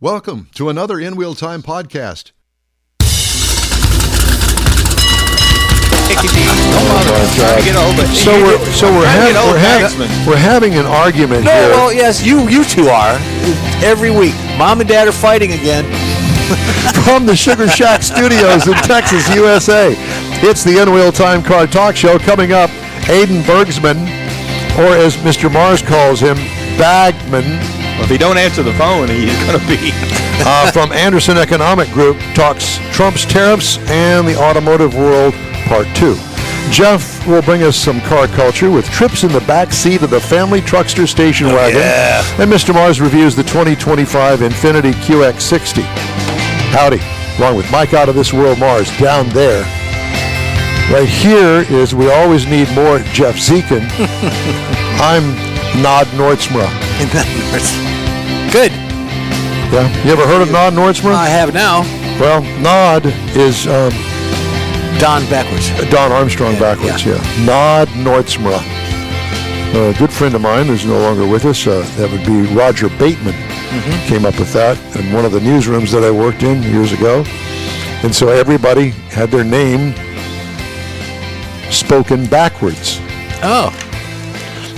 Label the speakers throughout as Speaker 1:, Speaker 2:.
Speaker 1: Welcome to another In Wheel Time podcast.
Speaker 2: We're having an argument here.
Speaker 3: Well, yes, you two are. Every week, Mom and Dad are fighting again.
Speaker 2: From the Sugar Shack Studios in Texas, USA. It's the In Wheel Time Car Talk Show. Coming up, Aiden Bergsman, or as Mr. Mars calls him, Bagman.
Speaker 4: Well, if he don't answer the phone, he's going to be.
Speaker 2: From Anderson Economic Group, talks Trump's tariffs and the automotive world, part 2. Jeff will bring us some car culture with trips in the back seat of the family truckster station wagon.
Speaker 3: Yeah.
Speaker 2: And Mr. Mars reviews the 2025 Infiniti QX60. Howdy, along with Mike Out of This World Mars down there. Right here is, we always need more Jeff Zekin. I'm Nod Nordsma.
Speaker 3: Good.
Speaker 2: Yeah, you ever heard of Nod Nordsma?
Speaker 3: I have now.
Speaker 2: Well, Nod is
Speaker 3: Don backwards.
Speaker 2: Don Armstrong backwards, yeah. Nod Nordsma. A good friend of mine who's no longer with us, that would be Roger Bateman, came up with that in one of the newsrooms that I worked in years ago. And so everybody had their name spoken backwards.
Speaker 3: Oh.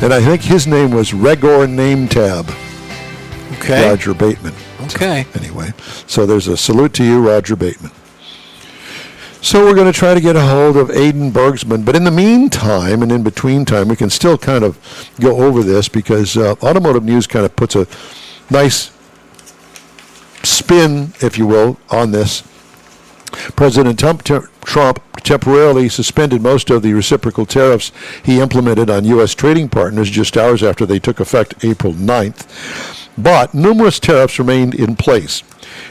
Speaker 2: And I think his name was Regor Name Tab.
Speaker 3: Okay.
Speaker 2: Roger Bateman.
Speaker 3: Okay.
Speaker 2: So, anyway, so there's a salute to you, Roger Bateman. So we're going to try to get a hold of Aiden Bergsman. But in the meantime and in between time, we can still kind of go over this because Automotive News kind of puts a nice spin, if you will, on this. President Trump temporarily suspended most of the reciprocal tariffs he implemented on U.S. trading partners just hours after they took effect April 9th. But numerous tariffs remained in place,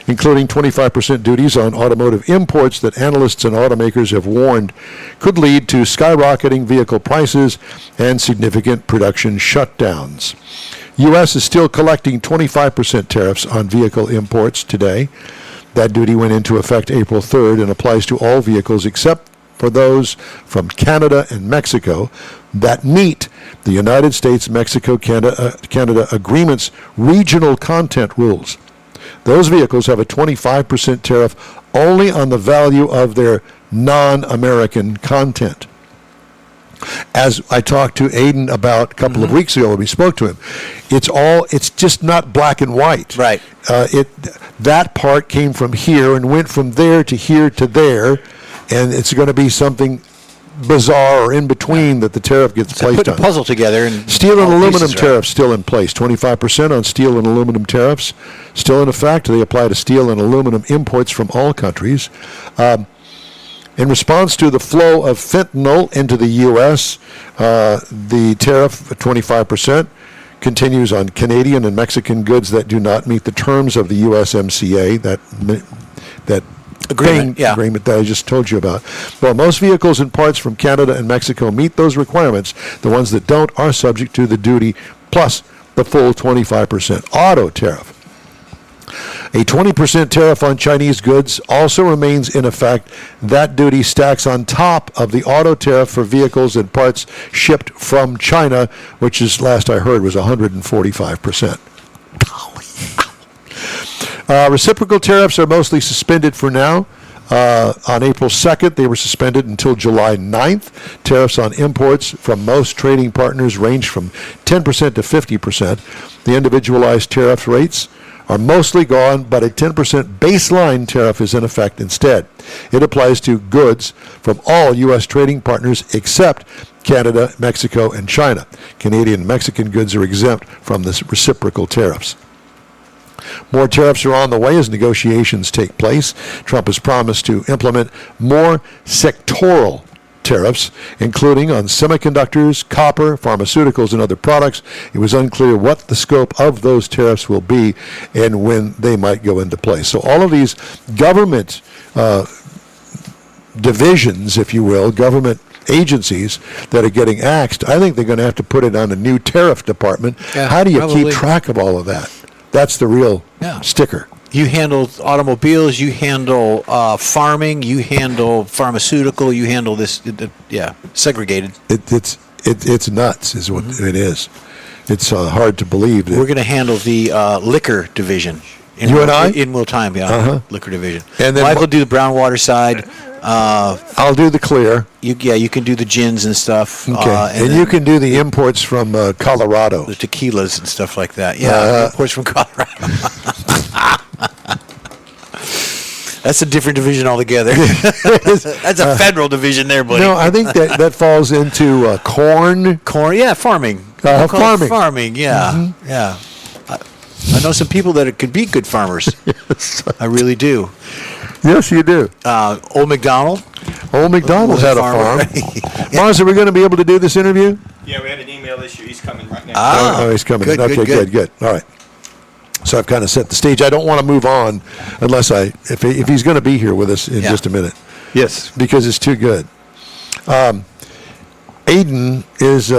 Speaker 2: including 25% duties on automotive imports that analysts and automakers have warned could lead to skyrocketing vehicle prices and significant production shutdowns. U.S. is still collecting 25% tariffs on vehicle imports today. That duty went into effect April 3rd and applies to all vehicles except for those from Canada and Mexico that meet the United States-Mexico-Canada Agreement's regional content rules. Those vehicles have a 25% tariff only on the value of their non-American content. As I talked to Aiden about a couple of weeks ago when we spoke to him, it's just not black and white.
Speaker 3: Right.
Speaker 2: That part came from here and went from there to here to there, and it's going to be something bizarre or in between that the tariff gets placed on.
Speaker 3: Put a puzzle together. And
Speaker 2: steel and aluminum tariffs still in place. 25% on steel and aluminum tariffs still in effect. They apply to steel and aluminum imports from all countries. In response to the flow of fentanyl into the U.S., the tariff, 25%, continues on Canadian and Mexican goods that do not meet the terms of the USMCA, that agreement that I just told you about. Well, most vehicles and parts from Canada and Mexico meet those requirements. The ones that don't are subject to the duty plus the full 25% auto tariff. A 20% tariff on Chinese goods also remains in effect. That duty stacks on top of the auto tariff for vehicles and parts shipped from China, which is, last I heard, was 145%. Reciprocal tariffs are mostly suspended for now. On April 2nd, they were suspended until July 9th. Tariffs on imports from most trading partners range from 10% to 50%. The individualized tariff rates are mostly gone, but a 10% baseline tariff is in effect instead. It applies to goods from all U.S. trading partners except Canada, Mexico, and China. Canadian and Mexican goods are exempt from the reciprocal tariffs. More tariffs are on the way as negotiations take place. Trump has promised to implement more sectoral tariffs, including on semiconductors, copper, pharmaceuticals, and other products. It was unclear what the scope of those tariffs will be and when they might go into place. So all of these government divisions, if you will, government agencies that are getting axed, I think they're going to have to put it on a new tariff department. Yeah, how do you keep track of all of that? That's the real sticker.
Speaker 3: You handle automobiles, you handle farming, you handle pharmaceutical, you handle this, segregated.
Speaker 2: It's nuts is what it is. It's hard to believe.
Speaker 3: We're going to handle the liquor division
Speaker 2: You and I?
Speaker 3: In Will Time, yeah.
Speaker 2: Uh-huh.
Speaker 3: Liquor division.
Speaker 2: And then
Speaker 3: Michael will do the brown water side.
Speaker 2: I'll do the clear.
Speaker 3: You can do the gins and stuff.
Speaker 2: Okay. And you can do the imports from Colorado.
Speaker 3: the tequilas and stuff like that. Yeah, imports from Colorado. That's a different division altogether. That's a federal division there, buddy.
Speaker 2: No, I think that falls into corn.
Speaker 3: Corn, yeah, farming.
Speaker 2: Farming.
Speaker 3: Call it farming, yeah, yeah. I know some people that could be good farmers.
Speaker 2: Yes.
Speaker 3: I really do.
Speaker 2: Yes, you do.
Speaker 3: Old McDonald.
Speaker 2: Old McDonald's had a farm.
Speaker 3: Yeah.
Speaker 2: Mars, are we going to be able to do this interview?
Speaker 4: Yeah, we had an email issue. He's coming right now.
Speaker 2: Oh, he's coming.
Speaker 3: Good,
Speaker 2: Okay, good. All right. So I've kind of set the stage. I don't want to move on unless if he's going to be here with us in just a minute.
Speaker 4: Yes.
Speaker 2: Because it's too good. Aiden is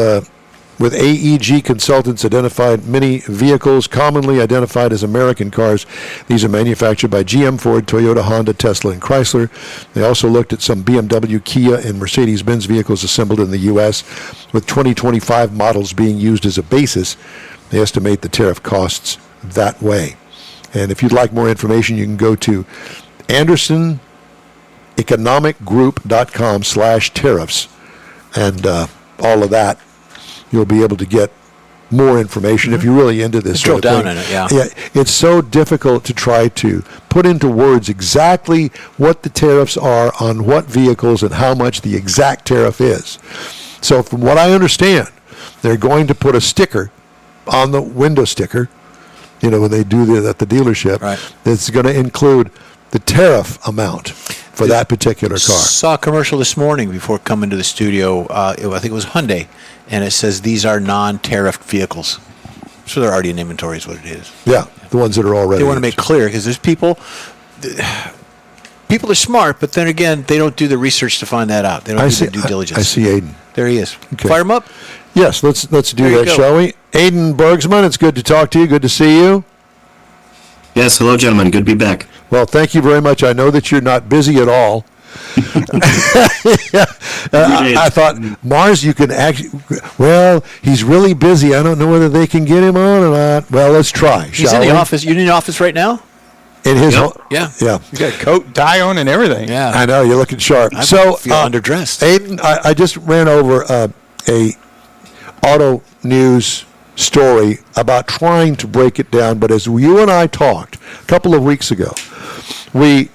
Speaker 2: with AEG Consultants identified many vehicles commonly identified as American cars. These are manufactured by GM, Ford, Toyota, Honda, Tesla, and Chrysler. They also looked at some BMW, Kia, and Mercedes-Benz vehicles assembled in the U.S. with 2025 models being used as a basis. They estimate the tariff costs that way. And if you'd like more information, you can go to andersoneconomicgroup.com/tariffs, and all of that. You'll be able to get more information if you're really into this.
Speaker 3: Drill down in it, yeah.
Speaker 2: It's so difficult to try to put into words exactly what the tariffs are on what vehicles and how much the exact tariff is. So from what I understand, they're going to put a sticker on the window sticker, when they do that at the dealership,
Speaker 3: right,
Speaker 2: that's going to include the tariff amount for that particular car.
Speaker 3: Saw a commercial this morning before coming to the studio. I think it was Hyundai, and it says these are non-tariffed vehicles. So they're already in inventory is what it is.
Speaker 2: Yeah, the ones that are already.
Speaker 3: They want to make clear because there's people are smart, but then again, they don't do the research to find that out. They don't do the due diligence.
Speaker 2: I see Aiden.
Speaker 3: There he is.
Speaker 2: Okay.
Speaker 3: Fire him up.
Speaker 2: Yes, let's do
Speaker 3: There you
Speaker 2: that,
Speaker 3: go.
Speaker 2: shall we? Aiden Bergsman, it's good to talk to you. Good to see you.
Speaker 5: Yes, hello, gentlemen. Good to be back.
Speaker 2: Well, thank you very much. I know that you're not busy at all. I thought, Mars, you can actually, he's really busy. I don't know whether they can get him on or not. Well, let's try,
Speaker 3: He's
Speaker 2: shall
Speaker 3: in the
Speaker 2: we?
Speaker 3: office. You're in the office right now?
Speaker 2: In his
Speaker 5: Yep.
Speaker 3: Yeah.
Speaker 2: Yeah.
Speaker 4: You got a coat, tie on, and everything.
Speaker 3: Yeah.
Speaker 2: I know, you're looking sharp.
Speaker 3: I
Speaker 2: So,
Speaker 3: feel underdressed.
Speaker 2: Aiden, I just ran over a auto news story about trying to break it down, but as you and I talked a couple of weeks ago, we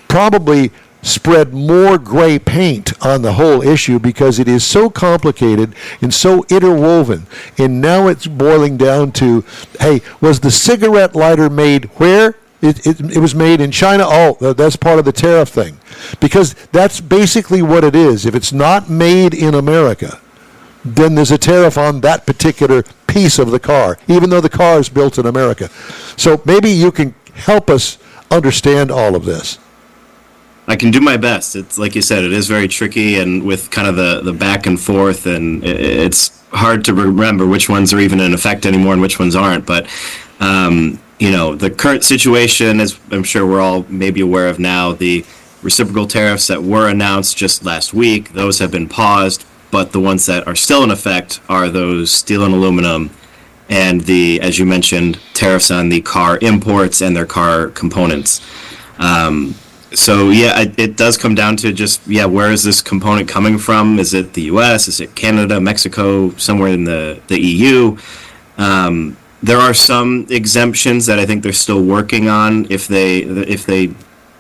Speaker 2: probably spread more gray paint on the whole issue because it is so complicated and so interwoven. And now it's boiling down to, hey, was the cigarette lighter made where? It was made in China. Oh, that's part of the tariff thing. Because that's basically what it is. If it's not made in America, then there's a tariff on that particular piece of the car, even though the car is built in America. So maybe you can help us understand all of this.
Speaker 5: I can do my best. It's like you said, it is very tricky, and with kind of the back and forth, and it's hard to remember which ones are even in effect anymore and which ones aren't. But the current situation, as I'm sure we're all maybe aware of now, the reciprocal tariffs that were announced just last week, those have been paused. But the ones that are still in effect are those steel and aluminum, and the, as you mentioned, tariffs on the car imports and their car components. So it does come down to just, where is this component coming from? Is it the U.S.? Is it Canada, Mexico, somewhere in the EU? There are some exemptions that I think they're still working on. If they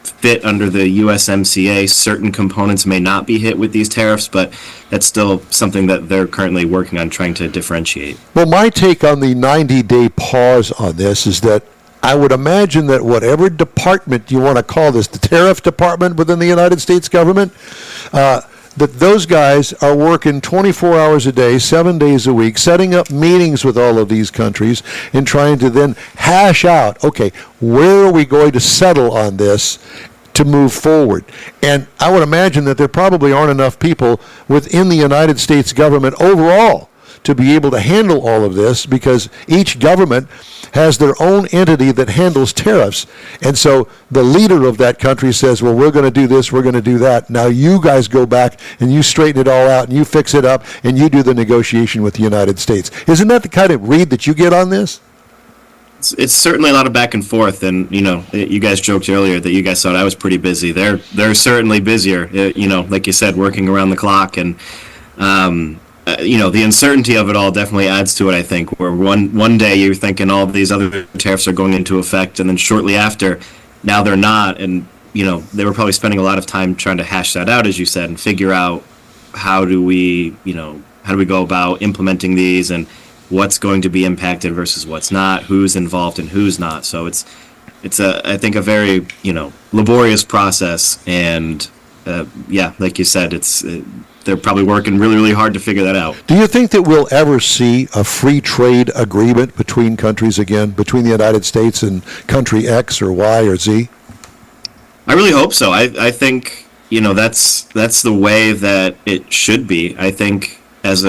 Speaker 5: fit under the USMCA, certain components may not be hit with these tariffs, but that's still something that they're currently working on trying to differentiate.
Speaker 2: Well, my take on the 90-day pause on this is that I would imagine that whatever department you want to call this, the tariff department within the United States government, that those guys are working 24 hours a day, 7 days a week, setting up meetings with all of these countries and trying to then hash out, okay, where are we going to settle on this to move forward? And I would imagine that there probably aren't enough people within the United States government overall to be able to handle all of this, because each government has their own entity that handles tariffs. And so the leader of that country says, well, we're going to do this, we're going to do that. Now you guys go back and you straighten it all out and you fix it up and you do the negotiation with the United States. Isn't that the kind of read that you get on this?
Speaker 5: It's certainly a lot of back and forth, and you guys joked earlier that you guys thought I was pretty busy. They're certainly busier. Like you said, working around the clock, and the uncertainty of it all definitely adds to it. I think where one day you're thinking all these other tariffs are going into effect, and then shortly after, now they're not, and they were probably spending a lot of time trying to hash that out, as you said, and figure out how do we go about implementing these and what's going to be impacted versus what's not, who's involved and who's not. So it's I think a very laborious process, and like you said, they're probably working really, really hard to figure that out.
Speaker 2: Do you think that we'll ever see a free trade agreement between countries again, between the United States and country X or Y or Z?
Speaker 5: I really hope so. I think that's the way that it should be. I think as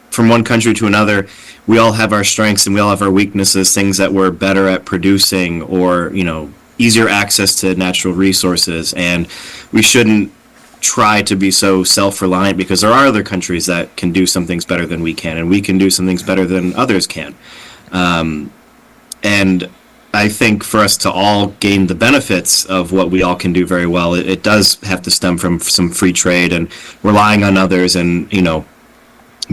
Speaker 5: from one country to another, we all have our strengths and we all have our weaknesses, things that we're better at producing, or easier access to natural resources, and we shouldn't try to be so self-reliant, because there are other countries that can do some things better than we can, and we can do some things better than others can. And I think for us to all gain the benefits of what we all can do very well, it does have to stem from some free trade and relying on others, and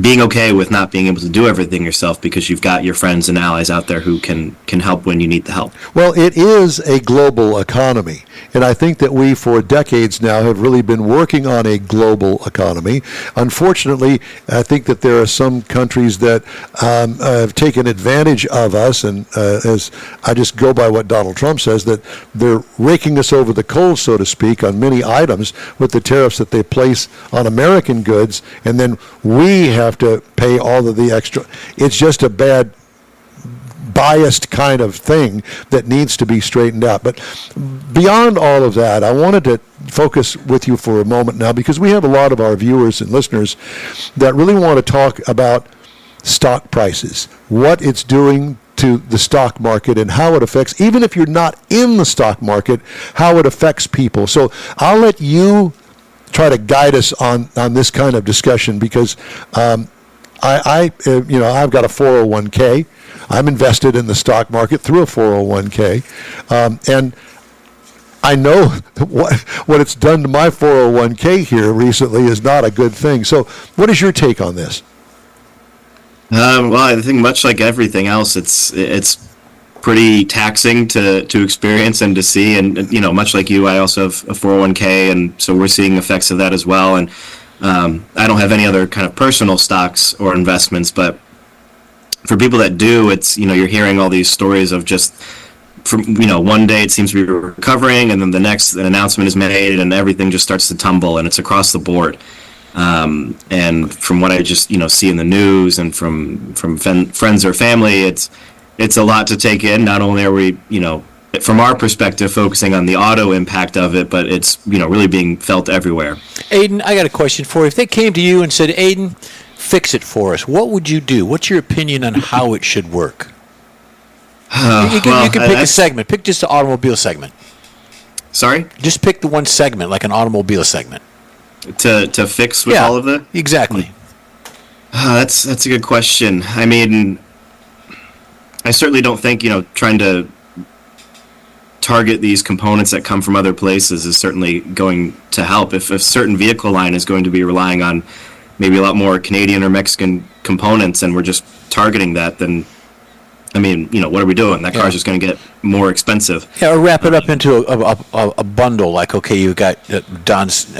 Speaker 5: being okay with not being able to do everything yourself, because you've got your friends and allies out there who can help when you need the help.
Speaker 2: Well, it is a global economy, and I think that we for decades now have really been working on a global economy. Unfortunately, I think that there are some countries that have taken advantage of us, and as I just go by what Donald Trump says, that they're raking us over the coals, so to speak, on many items with the tariffs that they place on American goods, and then we have to pay all of the extra. It's just a bad, biased kind of thing that needs to be straightened out. But beyond all of that, I wanted to focus with you for a moment now, because we have a lot of our viewers and listeners that really want to talk about stock prices, what it's doing to the stock market, and how it affects, even if you're not in the stock market, how it affects people. So I'll let you try to guide us on this kind of discussion, because I've got a 401k. I'm invested in the stock market through a 401k, and I know what it's done to my 401k here recently is not a good thing. So what is your take on this?
Speaker 5: Well, I think much like everything else, it's pretty taxing to experience and to see, and much like you, I also have a 401k, and so we're seeing effects of that as well. And I don't have any other kind of personal stocks or investments, but for people that do, it's you're hearing all these stories of just from one day it seems to be recovering, and then the next an announcement is made and everything just starts to tumble, and it's across the board. And from what I just see in the news and from friends or family, it's a lot to take in. Not only are we, from our perspective, focusing on the auto impact of it, but it's, really being felt everywhere.
Speaker 3: Aiden, I got a question for you. If they came to you and said, Aiden, fix it for us, what would you do? What's your opinion on how it should work? You can pick a segment. Pick just the automobile segment.
Speaker 5: Sorry?
Speaker 3: Just pick the one segment, like an automobile segment.
Speaker 5: To fix with all of the?
Speaker 3: Exactly.
Speaker 5: That's a good question. I mean, I certainly don't think, trying to target these components that come from other places is certainly going to help. If a certain vehicle line is going to be relying on maybe a lot more Canadian or Mexican components, and we're just targeting that, then, I mean, what are we doing? That car's just going to get more expensive.
Speaker 3: Yeah, or wrap it up into a bundle, like, okay, you've got Don's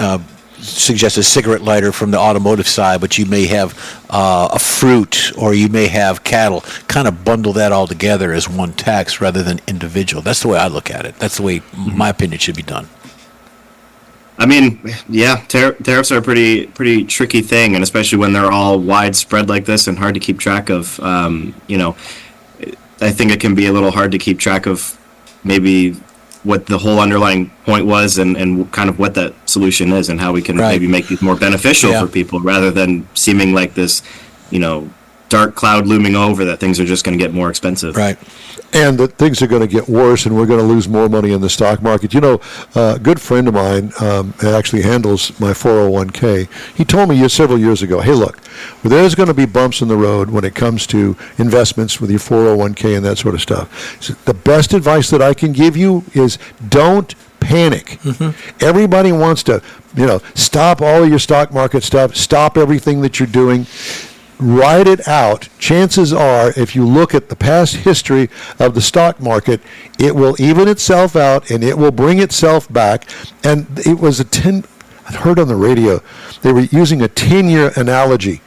Speaker 3: suggested cigarette lighter from the automotive side, but you may have a fruit, or you may have cattle. Kind of bundle that all together as one tax rather than individual. That's the way I look at it. That's the way, my opinion, should be done.
Speaker 5: I mean, yeah, tariffs are a pretty tricky thing, and especially when they're all widespread like this and hard to keep track of. I think it can be a little hard to keep track of maybe what the whole underlying point was, and kind of what that solution is, and how we can maybe make it more beneficial for people, rather than seeming like this, dark cloud looming over that things are just going to get more expensive.
Speaker 3: Right.
Speaker 2: And that things are going to get worse, and we're going to lose more money in the stock market. You know, a good friend of mine actually handles my 401k. He told me several years ago, hey, look, there's going to be bumps in the road when it comes to investments with your 401k and that sort of stuff. He said, the best advice that I can give you is don't panic. Everybody wants to, stop all of your stock market stuff, stop everything that you're doing. Ride it out. Chances are, if you look at the past history of the stock market, it will even itself out and it will bring itself back. And it was I heard on the radio, they were using a 10-year analogy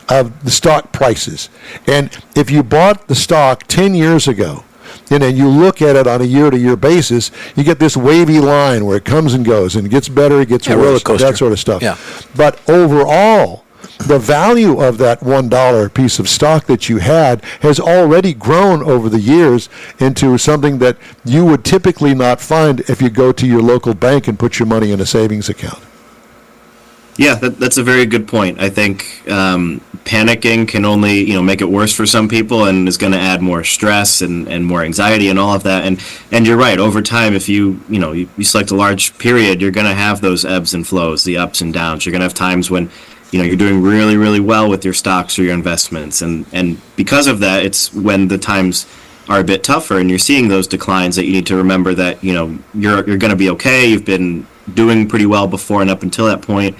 Speaker 2: of the stock prices. And if you bought the stock 10 years ago, and then you look at it on a year-to-year basis, you get this wavy line where it comes and goes, and it gets better, it gets worse, that sort of stuff.
Speaker 3: Yeah.
Speaker 2: But overall, the value of that $1 piece of stock that you had has already grown over the years into something that you would typically not find if you go to your local bank and put your money in a savings account.
Speaker 5: Yeah, that's a very good point. I think panicking can only make it worse for some people, and is going to add more stress and more anxiety and all of that. And you're right. Over time, if you select a large period, you're going to have those ebbs and flows, the ups and downs. You're going to have times when you're doing really, really well with your stocks or your investments. And because of that, it's when the times are a bit tougher and you're seeing those declines that you need to remember that, you're going to be okay. You've been doing pretty well before and up until that point.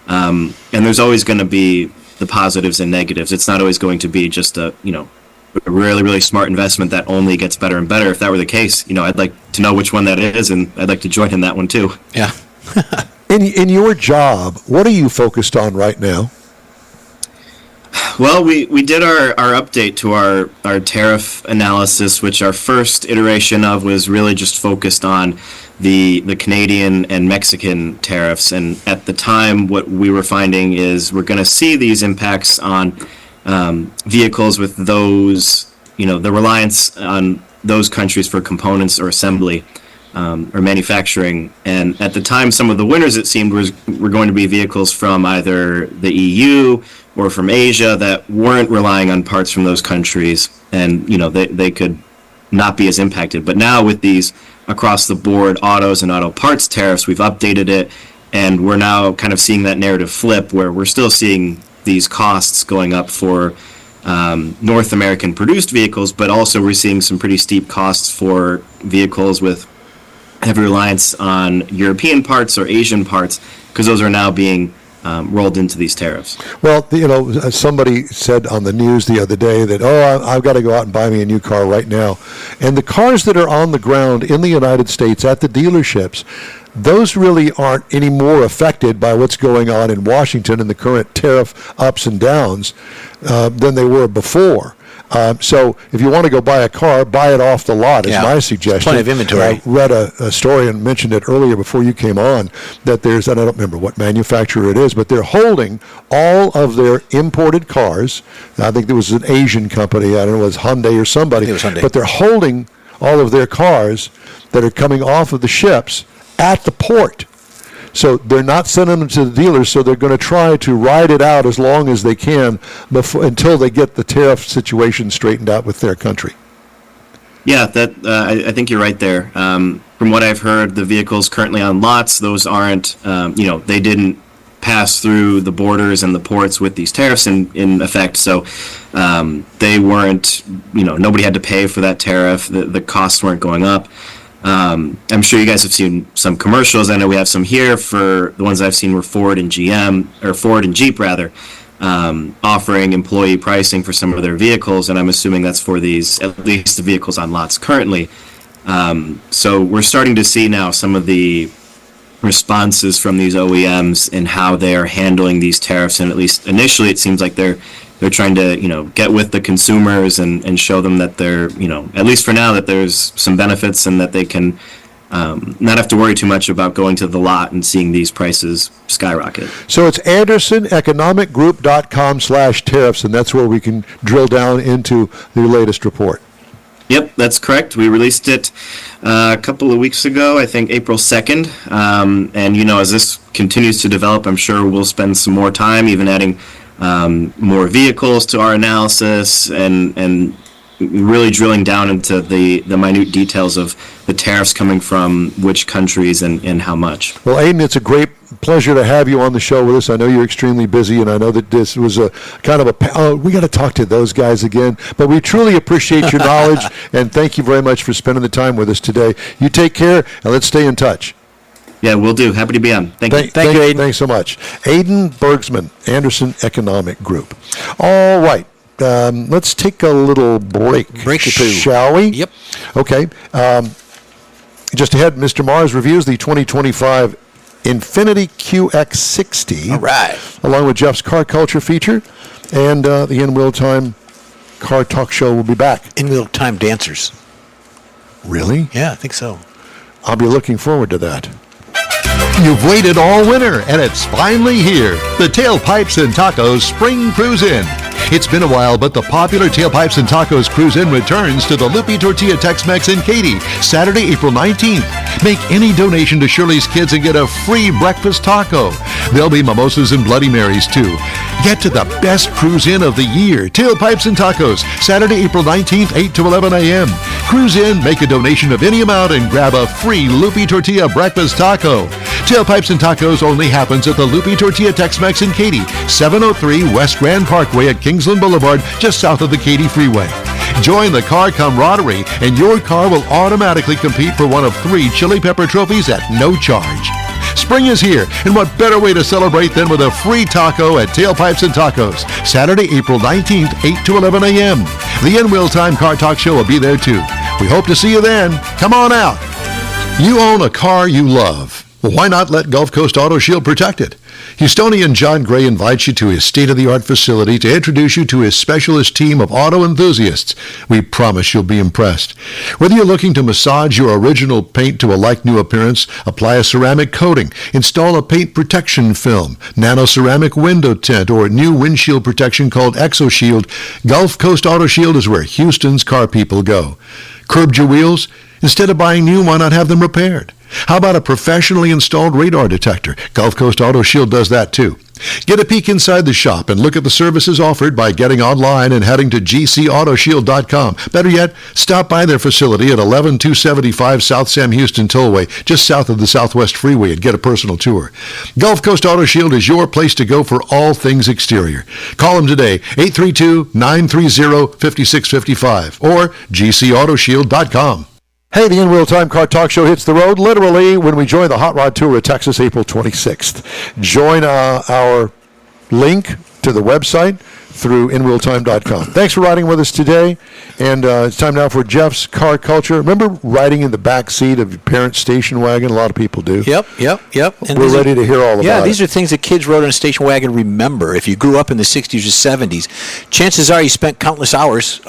Speaker 5: And there's always going to be the positives and negatives. It's not always going to be just a really, really smart investment that only gets better and better. If that were the case, I'd like to know which one that is, and I'd like to join in that one too.
Speaker 3: Yeah.
Speaker 2: In your job, what are you focused on right now?
Speaker 5: Well, we did our update to our tariff analysis, which our first iteration of was really just focused on the Canadian and Mexican tariffs. And at the time, what we were finding is we're going to see these impacts on vehicles with those, the reliance on those countries for components or assembly. Or manufacturing, and at the time, some of the winners, it seemed, were going to be vehicles from either the EU or from Asia that weren't relying on parts from those countries, and they could not be as impacted. But now with these across-the-board autos and auto parts tariffs, we've updated it, and we're now kind of seeing that narrative flip, where we're still seeing these costs going up for North American produced vehicles, but also we're seeing some pretty steep costs for vehicles with heavy reliance on European parts or Asian parts, because those are now being rolled into these tariffs.
Speaker 2: Well, somebody said on the news the other day that, I've got to go out and buy me a new car right now. And the cars that are on the ground in the United States at the dealerships, those really aren't any more affected by what's going on in Washington and the current tariff ups and downs than they were before. So if you want to go buy a car, buy it off the lot is my suggestion.
Speaker 3: Plenty of inventory.
Speaker 2: I read a story and mentioned it earlier before you came on that there's, and I don't remember what manufacturer it is, but they're holding all of their imported cars. I think there was an Asian company, I don't know, it was Hyundai or somebody.
Speaker 3: It was Hyundai.
Speaker 2: But they're holding all of their cars that are coming off of the ships at the port. So they're not sending them to the dealers, so they're going to try to ride it out as long as they can until they get the tariff situation straightened out with their country.
Speaker 5: Yeah, I think you're right there. From what I've heard, the vehicles currently on lots, those aren't, they didn't pass through the borders and the ports with these tariffs in effect, so they weren't, nobody had to pay for that tariff, the costs weren't going up. I'm sure you guys have seen some commercials. I know we have some here. For the ones I've seen were Ford and Jeep rather, offering employee pricing for some of their vehicles, and I'm assuming that's for these, at least the vehicles on lots currently. So we're starting to see now some of the responses from these OEMs and how they are handling these tariffs, and at least initially it seems like they're trying to get with the consumers and show them that they're at least for now that there's some benefits and that they can not have to worry too much about going to the lot and seeing these prices skyrocket.
Speaker 2: So it's AndersonEconomicGroup.com/tariffs, and that's where we can drill down into the latest report.
Speaker 5: Yep, that's correct. We released it a couple of weeks ago, I think April 2nd. And, as this continues to develop, I'm sure we'll spend some more time even adding more vehicles to our analysis, and really drilling down into the minute details of the tariffs coming from which countries and how much.
Speaker 2: Well, Aiden, it's a great pleasure to have you on the show with us. I know you're extremely busy, and I know that this was a kind of we got to talk to those guys again. But we truly appreciate your knowledge, and thank you very much for spending the time with us today. You take care, and let's stay in touch.
Speaker 5: Yeah, we'll do. Happy to be on. Thank you.
Speaker 3: Thank you, Aiden.
Speaker 2: Thanks so much. Aiden Bergsman, Anderson Economic Group. All right. Let's take a little break, shall we?
Speaker 3: Yep.
Speaker 2: Okay. Just ahead, Mr. Mars reviews the 2025 Infiniti QX60.
Speaker 3: All right.
Speaker 2: Along with Jeff's car culture feature, and the In Wheel Time Car Talk Show will be back.
Speaker 3: In Real Time Dancers.
Speaker 2: Really?
Speaker 3: Yeah, I think so.
Speaker 2: I'll be looking forward to that.
Speaker 1: You've waited all winter, and it's finally here. The Tailpipes and Tacos Spring Cruise In. It's been a while, but the popular Tailpipes and Tacos Cruise In returns to the Lupi Tortilla Tex-Mex in Katy, Saturday, April 19th. Make any donation to Shirley's Kids and get a free breakfast taco. There'll be mimosas and Bloody Marys, too. Get to the best cruise in of the year. Tailpipes and Tacos, Saturday, April 19th, 8 to 11 a.m. Cruise in, make a donation of any amount, and grab a free Lupi Tortilla breakfast taco. Tailpipes and Tacos only happens at the Lupi Tortilla Tex-Mex in Katy, 703 West Grand Parkway at Kingsland Boulevard, just south of the Katy Freeway. Join the car camaraderie, and your car will automatically compete for one of 3 chili pepper trophies at no charge. Spring is here, and what better way to celebrate than with a free taco at Tailpipes and Tacos, Saturday, April 19th, 8 to 11 a.m. The In Wheel Time Car Talk Show will be there too. We hope to see you then. Come on out. You own a car you love. Well, why not let Gulf Coast Auto Shield protect it? Houstonian John Gray invites you to his state-of-the-art facility to introduce you to his specialist team of auto enthusiasts. We promise you'll be impressed. Whether you're looking to massage your original paint to a like-new appearance, apply a ceramic coating, install a paint protection film, nano-ceramic window tint, or new windshield protection called ExoShield, Gulf Coast Auto Shield is where Houston's car people go. Curbed your wheels? Instead of buying new, why not have them repaired? How about a professionally installed radar detector? Gulf Coast Auto Shield does that too. Get a peek inside the shop and look at the services offered by getting online and heading to gcautoshield.com. Better yet, stop by their facility at 11275 South Sam Houston Tollway, just south of the Southwest Freeway, and get a personal tour. Gulf Coast Auto Shield is your place to go for all things exterior. Call them today, 832-930-5655 or gcautoshield.com.
Speaker 2: Hey, the In Real Time Car Talk Show hits the road literally when we join the Hot Rod Tour of Texas, April 26th. Join our link to the website through inwheeltime.com. Thanks for riding with us today, and it's time now for Jeff's Car Culture. Remember riding in the back seat of your parents' station wagon? A lot of people do.
Speaker 3: Yep.
Speaker 2: And we're ready to hear all about it.
Speaker 3: Yeah, these are things that kids rode on a station wagon remember. If you grew up in the 60s or 70s, chances are you spent countless hours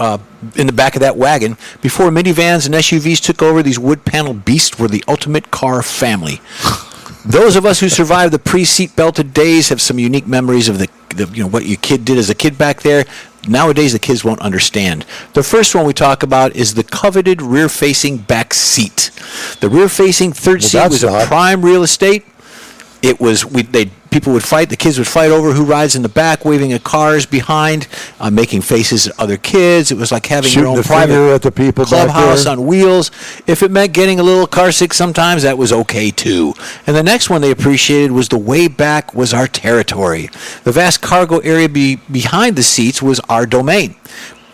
Speaker 3: in the back of that wagon. Before minivans and SUVs took over, these wood panel beasts were the ultimate car family. Those of us who survived the pre-seat belted days have some unique memories of the what your kid did as a kid back there. Nowadays, the kids won't understand. The first one we talk about is the coveted rear-facing back seat. The rear-facing third seat was a prime real estate. It was people would fight. The kids would fight over who rides in the back, waving at cars behind, making faces at other kids. It was like having your own private
Speaker 2: at the people
Speaker 3: clubhouse on wheels. If it meant getting a little car sick sometimes, that was okay too. And the next one they appreciated was the way back was our territory. The vast cargo area behind the seats was our domain.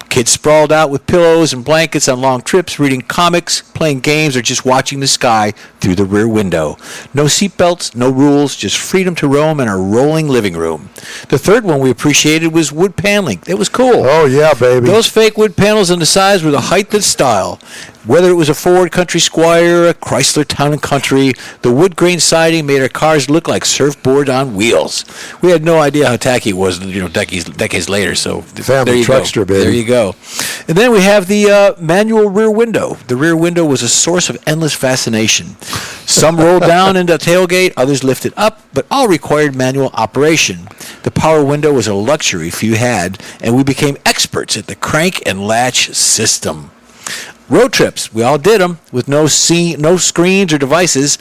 Speaker 3: Kids sprawled out with pillows and blankets on long trips, reading comics, playing games, or just watching the sky through the rear window. No seatbelts, no rules, just freedom to roam in our rolling living room. The third one we appreciated was wood paneling. It was cool.
Speaker 2: Oh, yeah, baby.
Speaker 3: Those fake wood panels on the sides were the height and style. Whether it was a Ford Country Squire, a Chrysler Town & Country, the wood grain siding made our cars look like surfboard on wheels. We had no idea how tacky it was, decades later. So
Speaker 2: family truckster, baby.
Speaker 3: There you go. And then we have the manual rear window. The rear window was a source of endless fascination. Some rolled down into the tailgate, others lifted up, but all required manual operation. The power window was a luxury few had, and we became experts at the crank and latch system. Road trips. We all did them with no screens or devices.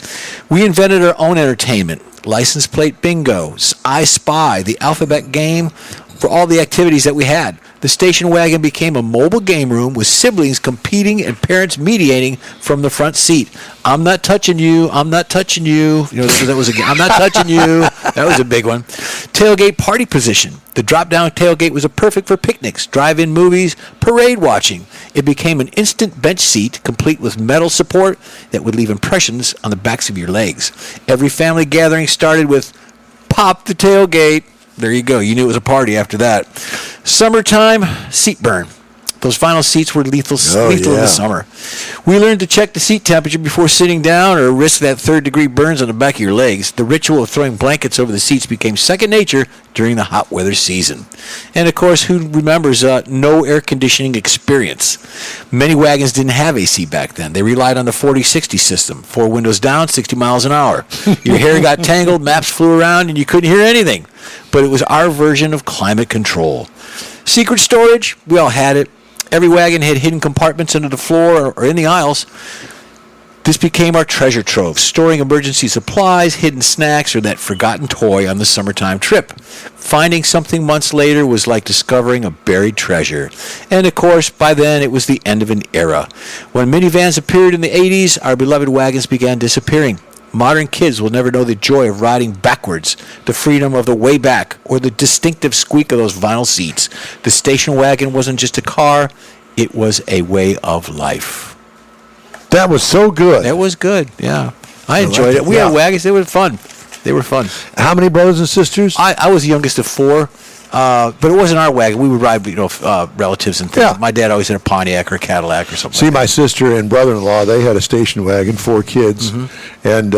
Speaker 3: We invented our own entertainment. License plate bingo, I Spy, the alphabet game for all the activities that we had. The station wagon became a mobile game room with siblings competing and parents mediating from the front seat. I'm not touching you. I'm not touching you. You know, that was I'm not touching you. That was a big one. Tailgate party position. The drop-down tailgate was perfect for picnics, drive-in movies, parade watching. It became an instant bench seat complete with metal support that would leave impressions on the backs of your legs. Every family gathering started with pop the tailgate. There you go. You knew it was a party after that. Summertime, seat burn. Those vinyl seats were lethal in the summer. We learned to check the seat temperature before sitting down or risk that third-degree burns on the back of your legs. The ritual of throwing blankets over the seats became second nature during the hot weather season. And, of course, who remembers no air conditioning experience? Many wagons didn't have AC back then. They relied on the 40-60 system. 4 windows down, 60 miles an hour. Your hair got tangled, maps flew around, and you couldn't hear anything. But it was our version of climate control. Secret storage, we all had it. Every wagon had hidden compartments under the floor or in the aisles. This became our treasure trove, storing emergency supplies, hidden snacks, or that forgotten toy on the summertime trip. Finding something months later was like discovering a buried treasure. And, of course, by then it was the end of an era. When minivans appeared in the 80s, our beloved wagons began disappearing. Modern kids will never know the joy of riding backwards, the freedom of the way back, or the distinctive squeak of those vinyl seats. The station wagon wasn't just a car, it was a way of life.
Speaker 2: That was so good.
Speaker 3: That was good, yeah. I enjoyed it. We had wagons. They were fun. They were fun.
Speaker 2: How many brothers and sisters?
Speaker 3: I was the youngest of 4. But it wasn't our wagon. We would ride, relatives and things.
Speaker 2: Yeah.
Speaker 3: My dad always had a Pontiac or a Cadillac or something.
Speaker 2: See, my sister and brother-in-law, they had a station wagon, 4 kids, and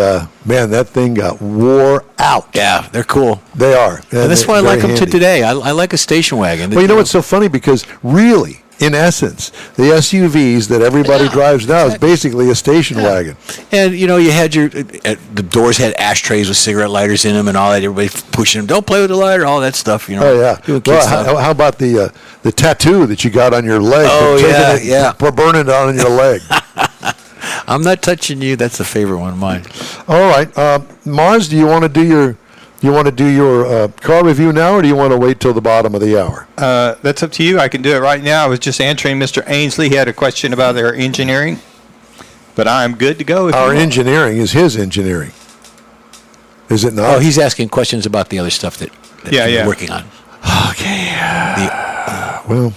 Speaker 2: man, that thing got wore out.
Speaker 3: Yeah, they're cool.
Speaker 2: They are,
Speaker 3: and that's why I like them to today. I like a station wagon.
Speaker 2: Well, you know what's so funny? Because really, in essence, the SUVs that everybody drives now is basically a station wagon.
Speaker 3: And, you had the doors had ashtrays with cigarette lighters in them and all that. Everybody pushing them. Don't play with the lighter, all that stuff,
Speaker 2: Oh, yeah. Well, how about the tattoo that you got on your leg?
Speaker 3: Oh, yeah.
Speaker 2: Burning it on your leg.
Speaker 3: I'm not touching you. That's a favorite one of mine.
Speaker 2: All right. Mars, do you want to do your car review now, or do you want to wait till the bottom of the hour?
Speaker 4: That's up to you. I can do it right now. I was just answering Mr. Ainsley. He had a question about their engineering, but I'm good to go.
Speaker 2: Our engineering is his engineering. Is it not?
Speaker 3: Oh, he's asking questions about the other stuff that you're working on.
Speaker 2: Okay. Well,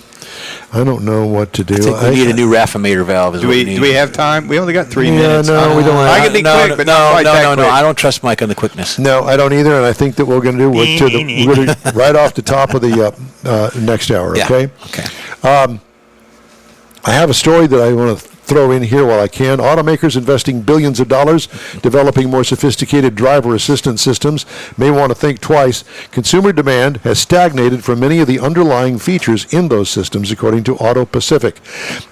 Speaker 2: I don't know what to do.
Speaker 3: I think we need a new raffimator valve.
Speaker 4: Do we have time? We only got 3 minutes.
Speaker 2: No, we don't.
Speaker 4: I can be quick, but not quite that quick.
Speaker 3: I don't trust Mike on the quickness.
Speaker 2: No, I don't either, and I think that we're going to do we're going to right off the top of the next hour.
Speaker 3: Yeah.
Speaker 2: Okay.
Speaker 3: Okay.
Speaker 2: I have a story that I want to throw in here while I can. Automakers investing billions of dollars developing more sophisticated driver assistance systems may want to think twice. Consumer demand has stagnated for many of the underlying features in those systems, according to Auto Pacific.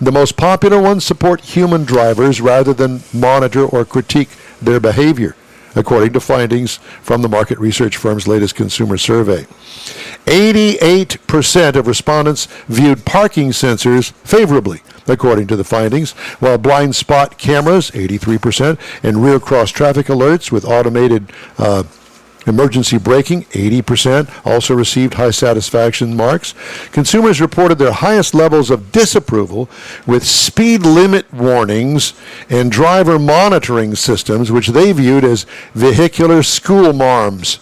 Speaker 2: The most popular ones support human drivers rather than monitor or critique their behavior, according to findings from the market research firm's latest consumer survey. 88% of respondents viewed parking sensors favorably, according to the findings, while blind spot cameras, 83%, and rear cross traffic alerts with automated emergency braking, 80%, also received high satisfaction marks. Consumers reported their highest levels of disapproval with speed limit warnings and driver monitoring systems, which they viewed as vehicular school marms.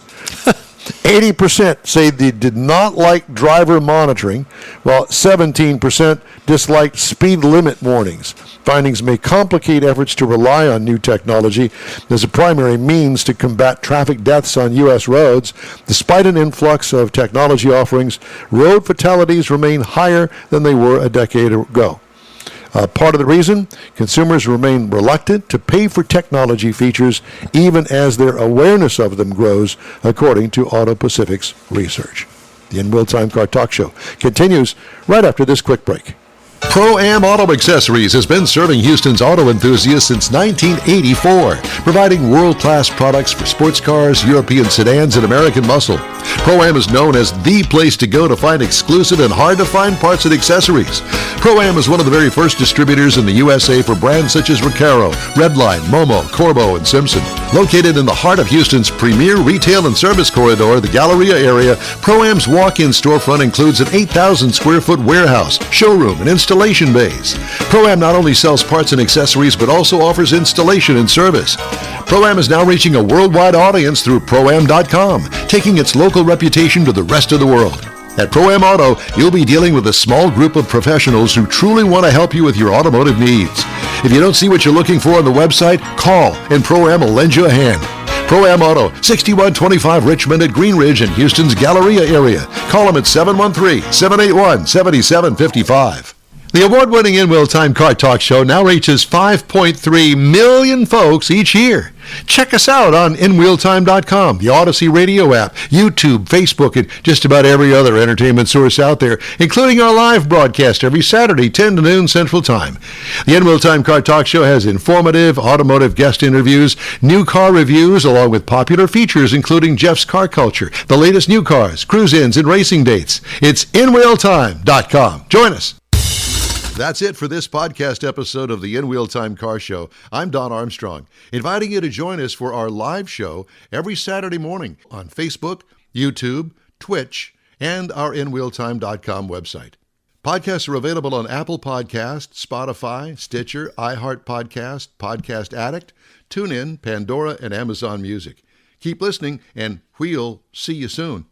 Speaker 2: 80% say they did not like driver monitoring, while 17% disliked speed limit warnings. Findings may complicate efforts to rely on new technology as a primary means to combat traffic deaths on U.S. roads. Despite an influx of technology offerings, road fatalities remain higher than they were a decade ago. Part of the reason, consumers remain reluctant to pay for technology features even as their awareness of them grows, according to Auto Pacific's research. The In Real Time Car Talk Show continues right after this quick break.
Speaker 1: Pro-Am Auto Accessories has been serving Houston's auto enthusiasts since 1984, providing world-class products for sports cars, European sedans, and American muscle. Pro-Am is known as the place to go to find exclusive and hard-to-find parts and accessories. Pro-Am is one of the very first distributors in the USA for brands such as Recaro, Redline, Momo, Corbo, and Simpson. Located in the heart of Houston's premier retail and service corridor, the Galleria area, Pro-Am's walk-in storefront includes an 8,000 square foot warehouse, showroom, and installation bays. Pro-Am not only sells parts and accessories, but also offers installation and service. Pro-Am is now reaching a worldwide audience through Pro-Am.com, taking its local reputation to the rest of the world. At Pro-Am Auto, you'll be dealing with a small group of professionals who truly want to help you with your automotive needs. If you don't see what you're looking for on the website, call and Pro-Am will lend you a hand. Pro-Am Auto, 6125 Richmond at Green Ridge in Houston's Galleria area. Call them at 713-781-7755. The award-winning In Wheel Time Car Talk Show now reaches 5.3 million folks each year. Check us out on InWheelTime.com, the Odyssey radio app, YouTube, Facebook, and just about every other entertainment source out there, including our live broadcast every Saturday, 10 to noon Central Time. The In Wheel Time Car Talk Show has informative automotive guest interviews, new car reviews, along with popular features including Jeff's Car Culture, the latest new cars, cruise-ins, and racing dates. It's InWheelTime.com. Join us. That's it for this podcast episode of the In Wheel Time Car Show. I'm Don Armstrong, inviting you to join us for our live show every Saturday morning on Facebook, YouTube, Twitch, and our InWheelTime.com website. Podcasts are available on Apple Podcasts, Spotify, Stitcher, iHeart Podcast, Podcast Addict, TuneIn, Pandora, and Amazon Music. Keep listening, and we'll see you soon.